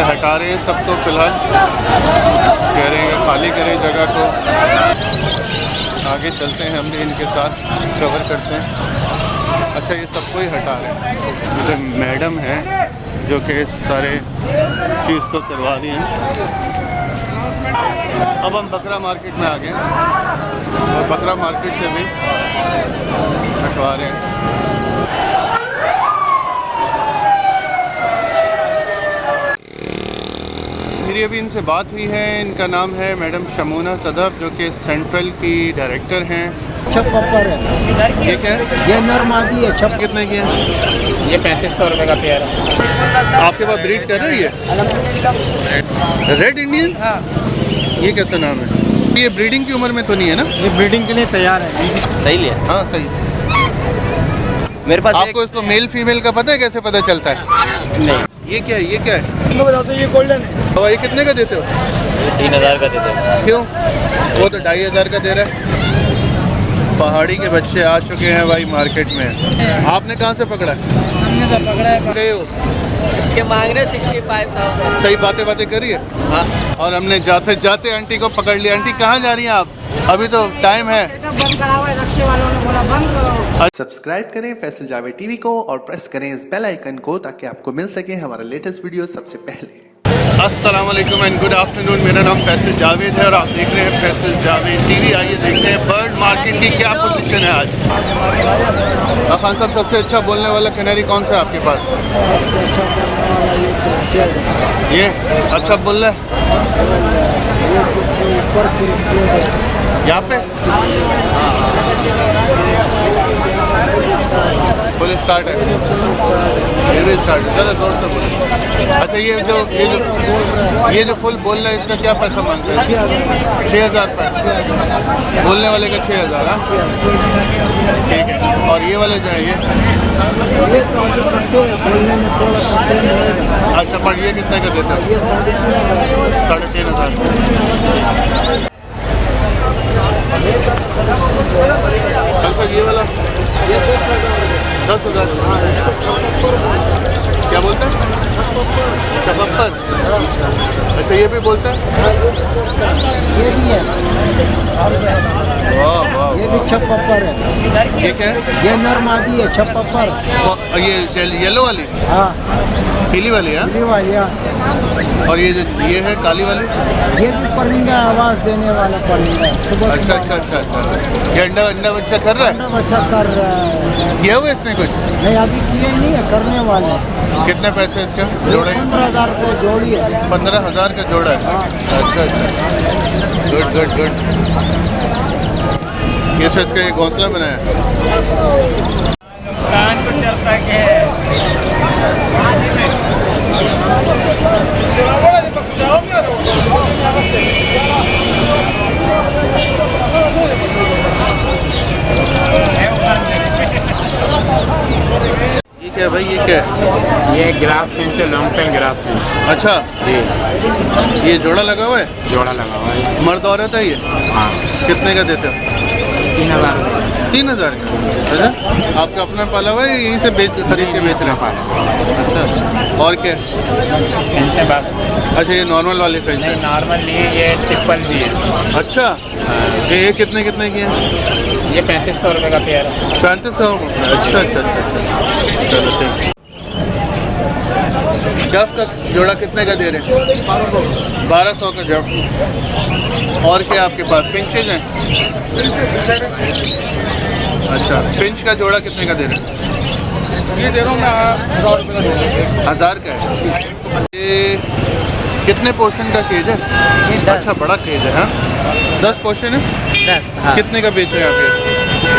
से हटा रहे हैं सबको फ़िलहाल, कह रहे हैं खाली करें जगह को। आगे चलते हैं, हम भी इनके साथ कवर करते हैं। अच्छा, ये सबको ही हटा रहे हैं। जो मैडम है जो कि सारे चीज़ को करवा रही हैं। अब हम बकरा मार्केट में आ गए और बकरा मार्केट से भी हटवा रहे हैं। मेरी अभी इनसे बात हुई है। इनका नाम है मैडम शमूना सदफ, जो कि सेंट्रल की डायरेक्टर हैं। छप्पर है। ये क्या है? ये नरमादी है। छप कितने की है? ये 3500 रुपये का पेयर है। आपके पास ब्रीड कर रही है? Red Indian? ये कैसा नाम है? ये ब्रीडिंग की उम्र में तो नहीं है ना? ये ब्रीडिंग के लिए तैयार है। सही लिया। हाँ सही। मेरे पास आपको इसको मेल फीमेल का पता है, कैसे पता चलता है? नहीं। ये क्या है? ये क्या है? मैं बताता हूँ, ये गोल्डन है। और ये कितने का देते हो? 3000 का देते हैं। क्यों? वो तो 2500 का दे रहा है। पहाड़ी के बच्चे आ चुके हैं भाई मार्केट में। आपने कहाँ से पकड़ा? हमने तो पकड़ा है। गए हो? इसके मांग रहे 65,000। सही बातें करी है। हाँ। और हमने जाते जाते आंटी को पकड़ लिया। आंटी कहाँ जा रही हैं आप? अभी तो टाइम है। बंद करा हुआ है, रक्शे वालों ने बोला बंद करो। सब्सक्राइब करें फैसल जावेद टीवी को और प्रेस करें इस बेल आइकन को ताकि आपको मिल सके हमारा लेटेस्ट वीडियो सबसे पहले। अस्सलाम वालेकुम एंड गुड आफ्टरनून। मेरा नाम फैसल जावेद है और आप देख रहे हैं फैसल जावेद टीवी। आइए देखते हैं बर्ड मार्केट की क्या पोजीशन है आज। खान साहब, सबसे अच्छा बोलने वाला कैनरी कौन सा है आपके पास? ये अच्छा बोल रहा है यहाँ पे। फुल स्टार्ट है, ये भी स्टार्ट है। ज़रा जोर से बोलो। अच्छा, ये जो फुल बोल रहा है, इसका क्या पैसा मांगते हैं? 6000 पैसा बोलने वाले का 6000। हाँ ठीक है। और ये वाले जो है ये अच्छा, पर ये कितने का देते हैं? 3500। अच्छा, ये वाला 10,000। क्या बोलते हैं? चपप्पर। अच्छा, ये भी बोलता है? ये भी है। वाह वाह। ये भी छप्पर है। ये क्या है? ये नरमादी है। छप्पर। ये येलो वाली? हाँ, पीली वाली है? पीली वाली। और ये है काली वाली? ये भी परिंदा आवाज देने वाला परिंदा है। सुबह अच्छा अच्छा अच्छा अच्छा। ये अंडा बच्चा कर रहा है? बच्चा कर रहा है। किया हुआ है इसने कुछ? नहीं, अभी किए नहीं है, करने वाले हैं। कितने पैसे इसका जोड़े? 15,000 को जोड़ी है। 15,000 का जोड़ा है। अच्छा अच्छा, गुड गुड गुड। ये तो इसका एक घोंसला बनाया है। ये क्या है भाई? ये क्या है? ये ग्रास फिंच है, लॉन्ग टेल ग्रास फिंच। अच्छा, जी। ये जोड़ा लगा हुआ है? जोड़ा लगा हुआ है। मर्द औरत है ये? हाँ। कितने का देते हो? 3000। 3000 का? अच्छा, आपका अपना पाला हुआ है, यहीं से खरीद के बेच रहे हैं? अच्छा, और क्या? फिंच है बात। अच्छा, ये नॉर्मल वाले फिंच है? नॉर्मल लिए, ये ट्रिपल भी है। अच्छा, ये कितने कितने की हैं? ये 3500 रुपये का पेयर है। 3500? अच्छा अच्छा अच्छा अच्छा, चलो ठीक। जफ का जोड़ा कितने का दे रहे हैं? 1200 का जफ। और क्या आपके पास फिंचेज हैं? अच्छा, फिंच का जोड़ा कितने का दे रहे हैं? ये दे रहा हूँ मैं 1000 का है। ये कितने पोर्शन का केज है? अच्छा, बड़ा केज है। हाँ, 10 पोर्शन है। 10। हाँ। कितने का बेच रहे हैं आप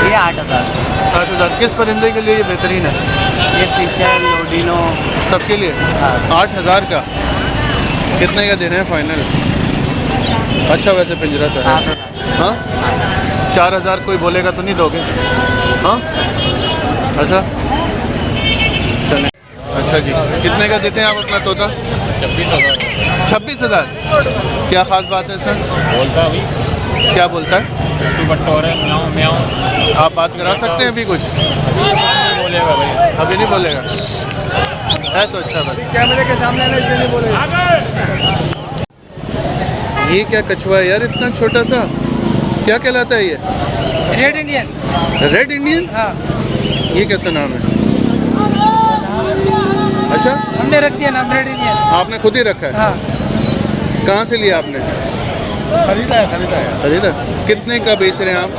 ये 8000। 8,000। किस परिंदे के लिए ये बेहतरीन है? ये फिशर, लोडिनो, सबके लिए? हाँ। 8,000 का। कितने का देना है फाइनल? अच्छा, वैसे पिंजरा तो है। हाँ, 4000 कोई बोलेगा तो नहीं दोगे? हाँ, अच्छा चले। अच्छा जी, कितने का देते हैं आप अपना तोता? 26,000। 26,000। क्या ख़ास बात है सर? बोलता अभी क्या बोलता है? आप बात करा सकते हैं अभी कुछ? बोलेगा भाई। अभी नहीं बोलेगा। है तो अच्छा बस। कैमरे के सामने इसलिए नहीं बोले। ये क्या कछुआ है यार, इतना छोटा सा, क्या कहलाता है ये? Red Indian. Red Indian? हाँ, ये कैसा नाम है? अच्छा, हमने रख दिया नाम रेड इंडियन। आपने खुद ही रखा है? हाँ, कहाँ से लिया आपने? खरीदा है। खरीदा? कितने का बेच रहे हैं आप?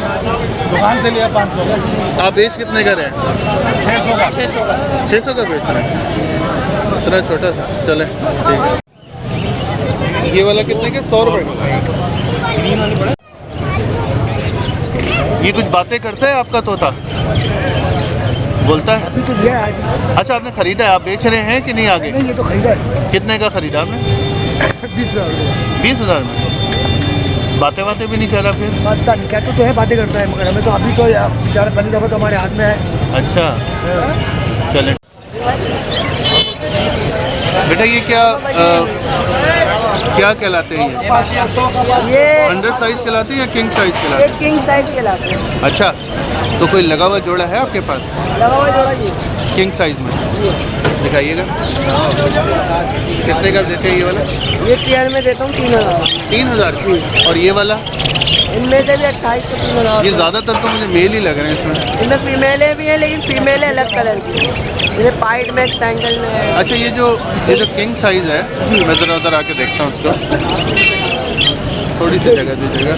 दुकान से लिया 500 का। आप बेच कितने का रहे हैं? 600 का। 600 का बेच रहे हैं? इतना छोटा सा, चले ठीक है। ये वाला कितने के? 100 रुपये का। ये कुछ बातें करता है आपका तोता? बोलता है? अभी तो लिया है आज। अच्छा, आपने खरीदा है, आप बेच रहे हैं कि नहीं आगे? नहीं, ये तो खरीदा है। कितने का खरीदा आपने? 20,000 रुपये। 20,000 में? बातें भी नहीं कर रहा फिर? पता नहीं कहते तो है, बातें करता है, मगर हमें तो अभी तो बेचारा पहली दफा तो हमारे हाथ में है। अच्छा, चले। बेटा ये क्या कहलाते हैं ये? अंडर साइज कहलाते हैं या किंग साइज कहलाते हैं? किंग साइज के लाते हैं। अच्छा, तो कोई लगा हुआ जोड़ा है आपके पास लगा हुआ जोड़ा जी। किंग साइज में? दिखाइएगा। कितने का देते हैं ये वाला? ये पेयर में देता हूँ 3,000। 3,000 की? और ये वाला? इनमें से भी 28 से 3,000। ये ज़्यादातर तो मुझे मेल ही लग रहे हैं इसमें। इनमें फीमेलें भी हैं, लेकिन फीमेलें अलग कलर की हैं। जैसे पाइट में स्पैंगल में है। अच्छा, ये जो किंग साइज है, मैं ज़रा उधर आके देखता हूँ उसको। थोड़ी सी जगह दीजिएगा।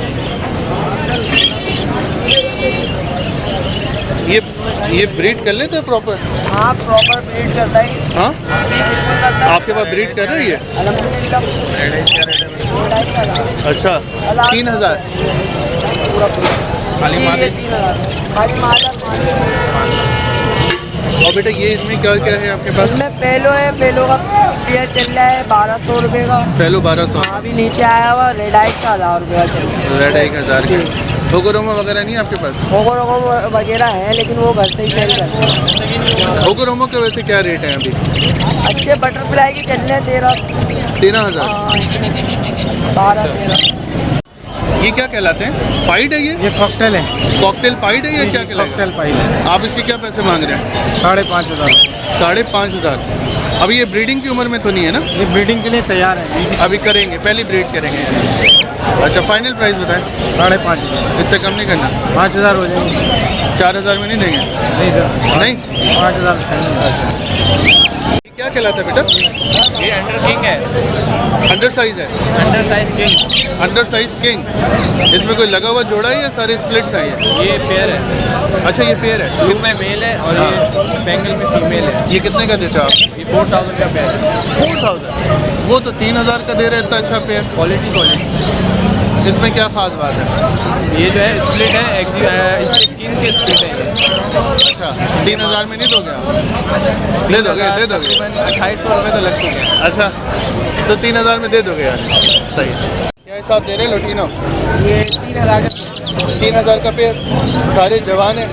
ये ब्रीड कर लेते हैं प्रॉपर? हाँ, प्रॉपर ब्रीड करता है। हाँ, जी, बिल्कुल करता है। आपके पास ब्रीड कर रही है? अल्हम्दुलिल्लाह। अच्छा, 3,000? खाली जी, मादे? ये 3,000 खाली मादा। और बेटा ये इसमें क्या क्या है आपके पास? इनमें फेलो है, फेलो का पेयर चल रहा है 1,200 रुपये का। पहलो 1200? हाँ, अभी नीचे आया हुआ रेड आइट का 1,000 रुपये का चल रहा है। रेड 1,000 के? होगोरोमा वगैरह नहीं है आपके पास? होगो वगैरह है, लेकिन वो घर से ही सेल करते हैं। होगोरोमा का वैसे क्या रेट है अभी? अच्छे बटरफ्लाई की चल रहे हैं 13,000? 12-13। ये क्या कहलाते हैं? पाइड है ये? ये कॉकटेल है। कॉकटेल पाइड है या क्या कहलाएगा? कॉकटेल पाइप है। आप इसके क्या पैसे मांग रहे हैं? 5,500। 5,500? अभी ये ब्रीडिंग की उम्र में तो नहीं है ना? ये ब्रीडिंग के लिए तैयार है। अभी करेंगे, पहली ब्रीड करेंगे। अच्छा, फाइनल प्राइस बताएं। 5,500। इससे कम नहीं करना? 5,000 हो जाएंगे। 4,000 में नहीं देंगे? नहीं सर, नहीं? 5,000। क्या कहलाता है बेटा? ये अंडर किंग है। अंडर साइज है? Under size king. Under size king? इसमें कोई लगा हुआ जोड़ा है या सारे स्प्लिट्स हैं ये? ये पेयर है। अच्छा, ये पेयर है? ब्लू में मेल है और ये स्पैंगल में फीमेल है। ये कितने का देते हो आप? ये 4,000 का पेयर है। 4,000? वो तो 3,000 का दे रहे हैं, इतना अच्छा पेयर। क्वालिटी। इसमें क्या खास बात है? ये जो है स्प्लिट है, इसके स्किन के स्प्लिट है। अच्छा, 3,000 में नहीं दोगे आप? दे दोगे? 2,800 रुपये तो लग चुके हैं। अच्छा, तो 3,000 में दे दोगे यार? सही है। क्या हिसाब दे रहे हैं लोटिनो? ये 3,000 का। 3,000 का पेयर? सारे जवान हैं?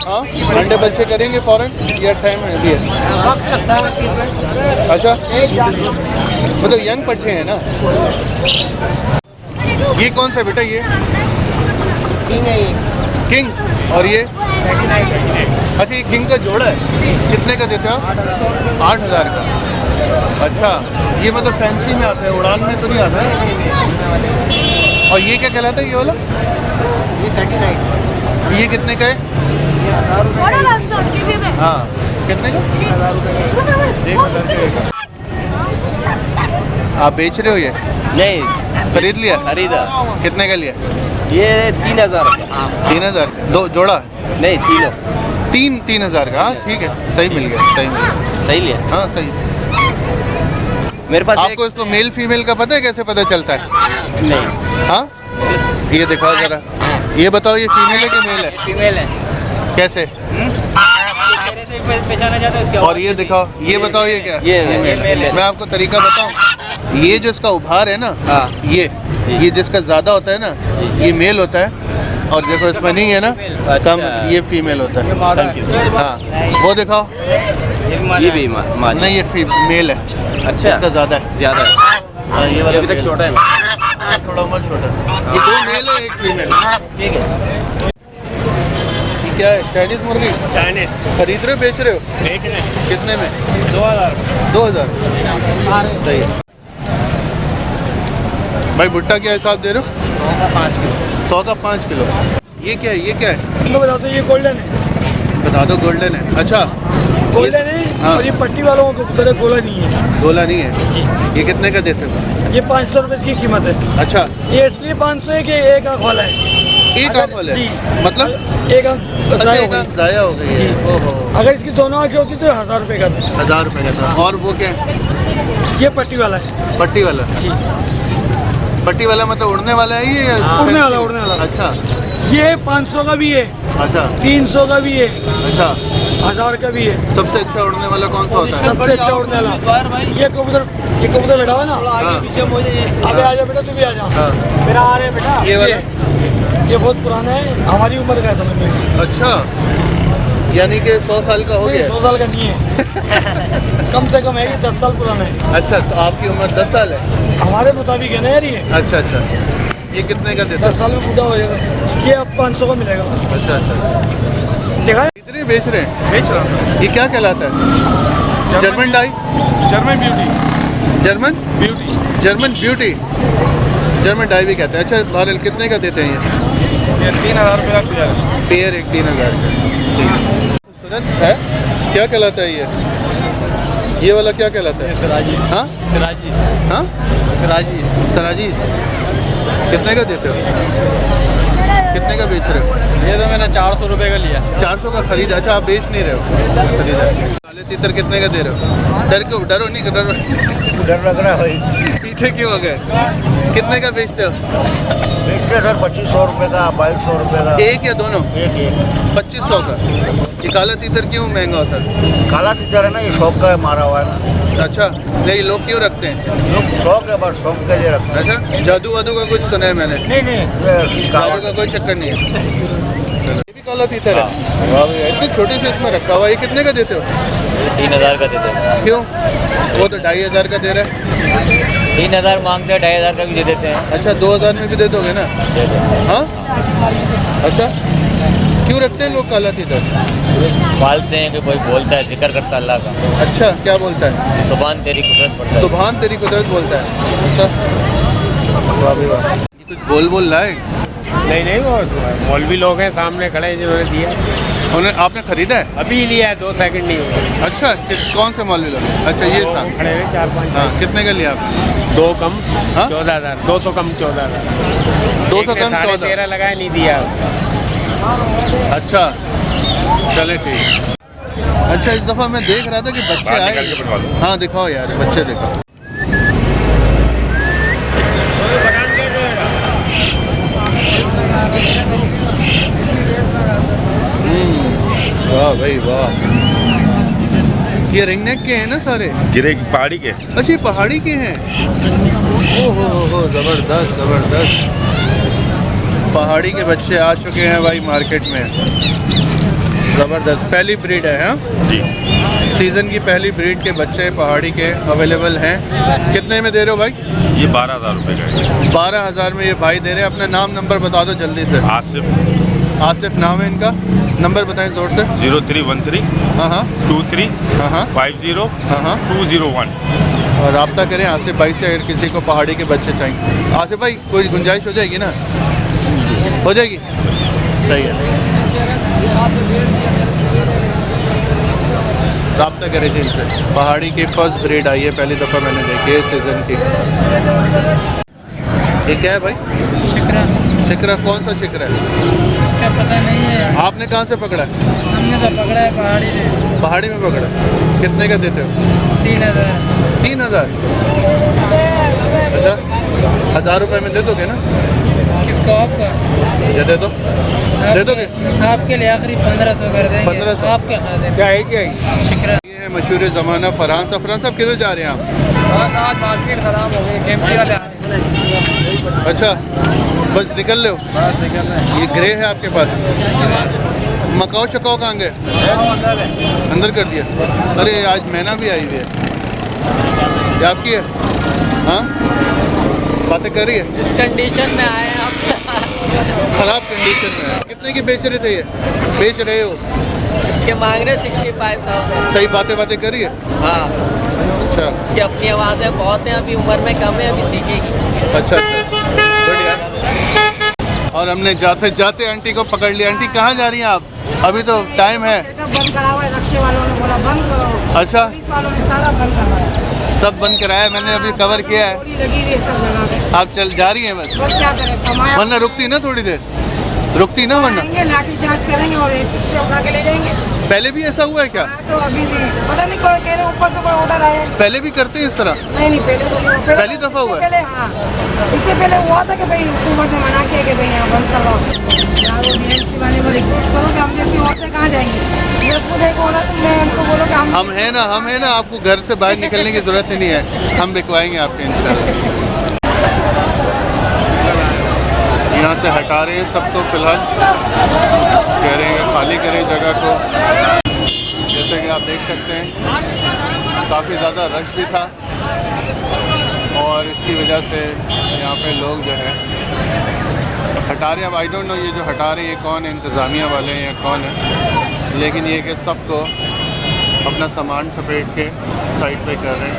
हाँ, अंडे बच्चे करेंगे फ़ौरन या टाइम है अभी है? वक्त लगता है। अच्छा, मतलब यंग पट्टे हैं ना? ये कौन सा बेटा? ये किंग? और ये? अच्छा, ये किंग का जोड़ा है? कितने का देते हो आप? 8,000 का? अच्छा, ये मतलब फैंसी में आता है, उड़ान में तो नहीं आता है? और ये क्या कहलाता है ये वाला? ये 39। ये कितने का है? हाँ, कितने का? 1,000 रुपये। 1,000 का। आप बेच रहे हो ये? नहीं, खरीद लिया? खरीदा। कितने का लिया? ये 3,000 का। 3,000 का? दो जोड़ा? नहीं, तीनों। 3,000 का? हाँ, ठीक है, सही मिल गया। सही लिया। हाँ, सही। मेरे पास आपको इसको मेल फीमेल का पता है? कैसे पता चलता है? नहीं, हाँ, ये दिखाओ जरा। ये बताओ, ये फीमेल है कि मेल है? फीमेल है। कैसे? चेहरे से पहचाना जाता है उसके। और ये दिखाओ, ये बताओ, ये क्या? ये मेल मेल है। है। मैं आपको तरीका बताऊं, ये जो इसका उभार है ना, हाँ। ये जिसका ज्यादा होता है ना, ये मेल होता है। और देखो इसमें नहीं है ना, कम, ये फीमेल होता है। Thank you. हाँ, वो दिखाओ। ये भी मादा। नहीं, ये मेल है। अच्छा, इसका ज्यादा है। ज्यादा है। हाँ, ये वाला अभी तक मेल छोटा है। थोड़ा उम्र छोटा है। ये 2 मेल है, 1 फीमेल। ठीक है। ये क्या है? चाइनीज मुर्गी चाइनीज खरीद रहे हो, बेच रहे हो? बेच रहे हैं कितने में? 2000 2000। सही है भाई। भुट्टा क्या हिसाब दे रहे हो? 100 का 5 किलो। ये क्या है? ये क्या है? मैं बताता हूँ, ये गोल्डन है। बता दो। गोल्डन है। अच्छा गोल्डन है। हाँ। और ये पट्टी वालों को तरह गोला नहीं है। गोला नहीं है। ये कितने का देते हो? ये 500 रुपए इसकी कीमत है। अच्छा ये इसलिए 500 है कि एक आँख वाला है। एक आंख वाला जी है? मतलब एक आँख अच्छा, ज़ाया हो एक गई। आंख ज़ाया हो गई है। ओहो। अगर इसकी दोनों आँखें होती तो 1000 रुपए का था। 1000 रुपये का था। और वो क्या है? ये पट्टी वाला है। पट्टी वाला। पट्टी वाला मतलब उड़ने वाला है ये? उड़ने वाला, उड़ने वाला। अच्छा ये 500 का भी है, अच्छा 300 का भी है, अच्छा। 1000 का भी है। सबसे अच्छा उड़ने वाला कौन सा होता है? सबसे अच्छा उड़ने वाला ये कबूतर बैठा हुआ है ना। हाँ, अबे आ जा बेटा, तू भी आ जा। हाँ। मेरा आ रहे बेटा। ये वाला? ये बहुत पुराना है, हमारी उम्र का है समझ में। अच्छा यानी कि 100 साल का हो नहीं, गया? 100 साल का नहीं है। कम से कम है, ये 10 साल पुराना है। अच्छा तो आपकी उम्र 10 साल है? हमारे मुताबिक है ना यार ये। अच्छा अच्छा। ये कितने का देता 10 साल में बूढ़ा हो जाएगा। ये अब 500 का मिलेगा। है? अच्छा अच्छा। देखा है? कितने बेच रहे हैं? बेच रहा हूँ ये क्या कहलाता है? German die? German beauty German beauty German beauty. German die भी कहते हैं। अच्छा बहरहाल कितने का देते हैं ये 3000 रुपये का पेयर है। पेयर? एक 3000 का। खूबसूरत है। क्या कहलाता है ये? ये वाला क्या कहलाता है? सिराजी हाँ सिराजी हाँ सिराजी सराजी। कितने का देते हो? कितने का बेच रहे हो? ये तो मैंने 400 रुपये का लिया। 400 का खरीदा। अच्छा आप बेच नहीं रहे हो, खरीदा। काले तीतर कितने का दे रहे हो? डर क्यों? डरो नहीं? डरो डर लग रहा है भाई। पीछे क्यों हो गए? कितने का बेचते हो? बेचते सर 2500 रुपए का, 2200 रुपए का। एक या दोनों? एक 2500 का। ये काला तीतर क्यों महंगा होता है? काला तीतर है ना, ये शौक का मारा हुआ है ना। अच्छा नहीं, लोग क्यों रखते हैं? लोग शौक है, बस शौक के लिए रखते अच्छा जादू वादू का कुछ सुना है मैंने? हैं। जादू का कोई चक्कर नहीं है। ये भी काला तीतर है? वाह भैया, इतने छोटे से इसमें रखा हुआ है। ये कितने का देते हो? 3000 का देते हैं। क्यों? वो तो 2500 का दे रहा है। 3000 मांगते हैं, 2500 का भी दे देते हैं। अच्छा 2000 में भी दे दोगे ना? दे दो। हाँ अच्छा। क्यों रखते हैं लोग काला तीतर? पालते हैं कि कोई बोलता है, जिक्र करता है अल्लाह का। अच्छा क्या बोलता है? सुभान तेरी कुदरत पड़ता है। सुभान तेरी कुदरत बोलता है। अच्छा वाह भाई वाह। ये कुछ बोल लाए? नहीं वो मौलवी लोग हैं सामने खड़े हैं जिन्होंने दिया। उन्हें आपने खरीदा है? अभी लिया है, 2 सेकंड नहीं हुए। अच्छा कौन से मौलवी लोग? अच्छा ये वो साथ। खड़े हैं 4-5। हाँ कितने का लिया आपने? 2 कम हाँ? 14000, 200 कम 14000। 200 कम 14। 13 लगाया, नहीं दिया। अच्छा चले ठीक। अच्छा इस दफ़ा मैं देख रहा था कि बच्चे आए। हाँ दिखाओ यार, बच्चे दिखाओ। वाह भाई वाह। ये रिंग नेक के हैं ना सारे? गिरे पहाड़ी के। अच्छा ये पहाड़ी के हैं। ओहो हो ज़बरदस्त ज़बरदस्त। पहाड़ी के बच्चे आ चुके हैं भाई मार्केट में। ज़बरदस्त। पहली ब्रीड है? हाँ जी। सीज़न की पहली ब्रीड के बच्चे पहाड़ी के अवेलेबल हैं। कितने में दे रहे हो भाई? ये 12000 रुपये का है। 12000 में ये भाई दे रहे हैं। अपना नाम नंबर बता दो जल्दी से। आसिफ। आसिफ नाम है इनका। नंबर बताएं ज़ोर से। 0313 हाँ हाँ 23 हाँ हाँ 50 हाँ हाँ 201। और रब्ता करें आसिफ भाई से अगर किसी को पहाड़ी के बच्चे चाहिए। आसिफ भाई कोई गुंजाइश हो जाएगी ना? हो जाएगी। सही है। रब्ता करें थे इनसे। पहाड़ी की फर्स्ट ब्रीड आई है, पहली दफ़ा मैंने देखी है सीज़न की। ये क्या है भाई? शिकरा। शिकरा? कौन सा शिकरा है? इसका पता नहीं है। आपने कहाँ से पकड़ा? हमने तो पकड़ा है पहाड़ी में। पहाड़ी में पकड़ा। कितने का देते हो? 3000। 3000? अच्छा 1000 रुपये में दे दोगे ना? किसको? आपका? ये दे दो। दे दोगे? आपके लिए आखिरी 1500 कर देंगे। 1500? आपके खाते क्या है क्या है? शिकरा। ये है मशहूर ज़माना फरहान साहब। फरहान साहब किधर जा रहे हैं आप? बस आज मार्केट खराब हो गई, केएमसी वाले आ रहे। अच्छा बस निकल लो। बस निकल रहे हैं। ये ग्रे है आपके पास? मकाओ शकाओ कहाँ गए? अंदर कर दिया। अरे आज मैना भी आई हुई है। ये आपकी है? हाँ बातें कर रही है। इस कंडीशन में आए हैं आप। ख़राब कंडीशन में है। कितने की बेच रहे थे ये? बेच रहे हो? इसके मांग रहे 65,000। सही बातें करिए। हाँ, अच्छा इसकी अपनी आवाज़ें बहुत हैं, अभी उम्र में कम है, अभी सीखेगी। अच्छा बढ़िया। और हमने जाते जाते आंटी को पकड़ लिया। आंटी कहाँ जा रही हैं आप? अभी तो टाइम है। बंद करा हुआ है, रक्शे वालों ने बोला बंद करो। अच्छा, पुलिस वालों ने सारा बंद करवाया। सब बंद कराया, मैंने अभी कवर किया है। गोली लगी हुई है सब जगह पे। आप चल जा रही हैं बस? बस क्या करें, कमाया वरना रुकती ना थोड़ी देर, रुकती ना वरना। करेंगे, लाठी चार्ज करेंगे और एक पे उठा के ले जाएंगे। पहले भी ऐसा हुआ है क्या? तो अभी भी पता नहीं, कोई कह रहे ऊपर से कोई ऑर्डर आया है। पहले भी करते हैं इस तरह? नहीं पहले तो नहीं, पहली दफा हुआ है? पहले हाँ, इससे पहले हुआ था कि भाई हुकूमत ने मना किया कि भाई यहाँ बंद करवाओ। यार वो DMC वाले को रिक्वेस्ट करो कि हम जैसी औरतें कहाँ जाएंगी। मेरे खुद एक औरत, मैं उनको बोलो कि हम है ना, आपको घर से बाहर निकलने की जरूरत ही नहीं है, हम बिकवाएंगे आपके इंशाल्लाह। यहाँ से हटा रहे हैं सबको फिलहाल, कह रहे हैं खाली करें जगह को। जैसे कि आप देख सकते हैं काफ़ी ज़्यादा रश भी था और इसकी वजह से यहाँ पे लोग जो है हटा रहे हैं। अब आई डोंट नो ये जो हटा रहे हैं ये कौन है, इंतज़ामिया वाले हैं या कौन है, लेकिन ये कि सबको अपना सामान सपेट के साइड पे कर रहे हैं।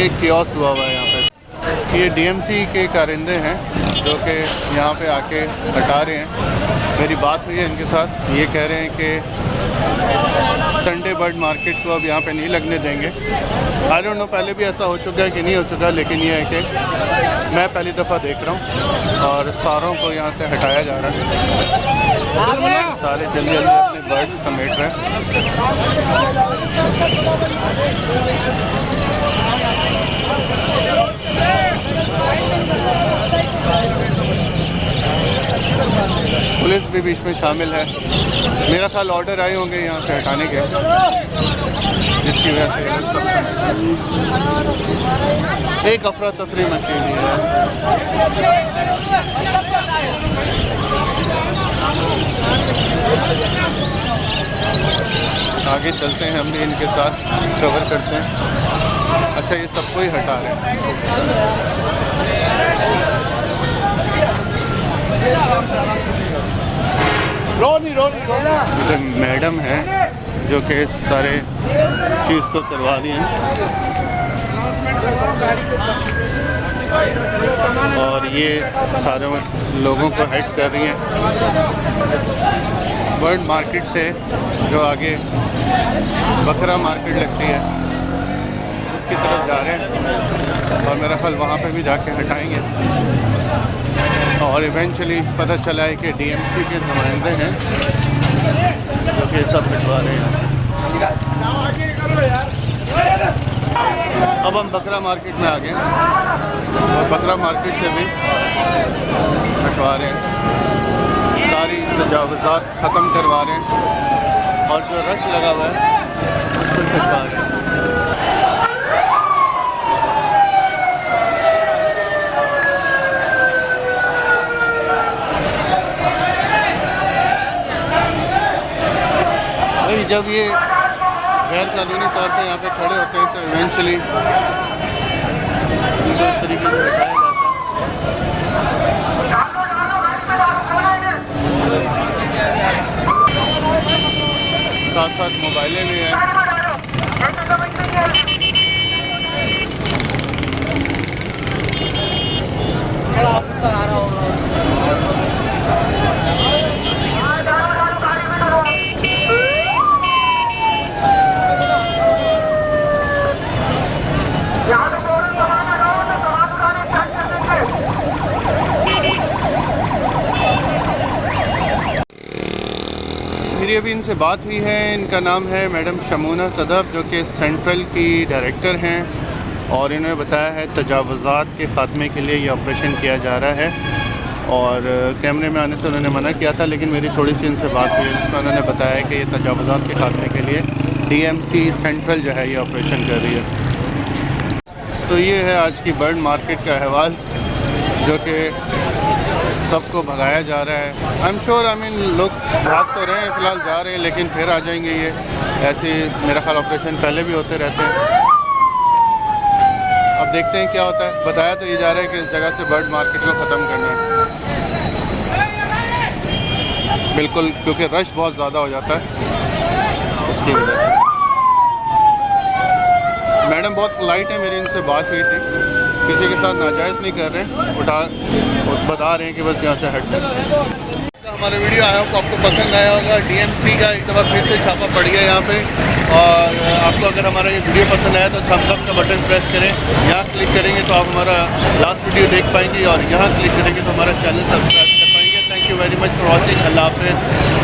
एक कियोस्क हुआ है यहाँ पे। ये DMC के कारिंदे हैं जो कि यहाँ पे आके हटा रहे हैं। मेरी बात हुई है इनके साथ, ये कह रहे हैं कि संडे बर्ड मार्केट को अब यहाँ पे नहीं लगने देंगे। आई डोंट नो पहले भी ऐसा हो चुका है कि नहीं हो चुका, लेकिन ये है कि मैं पहली दफ़ा देख रहा हूँ और सारों को यहाँ से हटाया जा रहा है। सारे जल्दी जल्दी अपने बर्ड समेट रहे हैं। पुलिस भी बीच में शामिल है। मेरा ख्याल ऑर्डर आए होंगे यहाँ से हटाने के, जिसकी वजह से ये सब एक अफरा तफरी मची हुई है। आगे चलते हैं, हम भी इनके साथ कवर करते हैं। अच्छा, ये सबको ही हटा रहे हैं। मैडम है जो कि सारे चीज़ को करवा रही हैं और ये सारे लोगों को हेड कर रही हैं। बर्ड मार्केट से जो आगे बकरा मार्केट लगती है उसकी तरफ जा रहे हैं और मेरा ख्याल वहाँ पर भी जाके हटाएंगे। और इवेंचुअली पता चला है कि DMC के नुमाइंदे हैं जो कि सब हटवा रहे हैं। अब हम बकरा मार्केट में आ गए और बकरा मार्केट से भी हटवा रहे हैं, सारी तजावुज़ात ख़त्म करवा रहे हैं और जो रश लगा हुआ है उसको हटवा रहे हैं। जब ये गैर कानूनी तौर से यहाँ पे खड़े होते हैं तो इवेंचुअली इनको इस तरीके से हटाया जाता है। साथ साथ मोबाइलें भी हैं। मेरी अभी इनसे बात हुई है। इनका नाम है मैडम शमूना सदफ जो कि सेंट्रल की डायरेक्टर हैं और इन्होंने बताया है तजावुज़ात के ख़ात्मे के लिए ये ऑपरेशन किया जा रहा है और कैमरे में आने से उन्होंने मना किया था, लेकिन मेरी थोड़ी सी इनसे बात हुई जिसमें उन्होंने बताया कि ये तजावुज़ात के ख़ात्मे के लिए DMC सेंट्रल जो है ये ऑपरेशन कर रही है। तो ये है आज की बर्ड मार्केट का अहवाल जो कि सबको भगाया जा रहा है। आई एम श्योर लोग भाग तो रहे हैं, फ़िलहाल जा रहे हैं, लेकिन फिर आ जाएंगे। ये ऐसे मेरा ख्याल ऑपरेशन पहले भी होते रहते हैं। अब देखते हैं क्या होता है। बताया तो ये जा रहा है कि इस जगह से बर्ड मार्केट को ख़त्म करना है। बिल्कुल, क्योंकि रश बहुत ज़्यादा हो जाता है उसकी वजह से। मैडम बहुत पोलाइट है, मेरी इनसे बात हुई थी, किसी के साथ नाजायज़ नहीं कर रहे हैं, बता रहे हैं कि बस यहाँ से हट जाए। हमारा वीडियो आया हो आपको पसंद आया होगा। डीएमसी का एक दफ़ा फिर से छापा पड़ गया यहाँ पे, और आपको अगर हमारा ये वीडियो पसंद आया तो थम्स अप का बटन प्रेस करें। यहाँ क्लिक करेंगे तो आप हमारा लास्ट वीडियो देख पाएंगे, और यहाँ क्लिक करेंगे तो हमारा चैनल सब्सक्राइब कर पाएंगे। Thank you very much for watching. अल्लाह हाफ़िज़।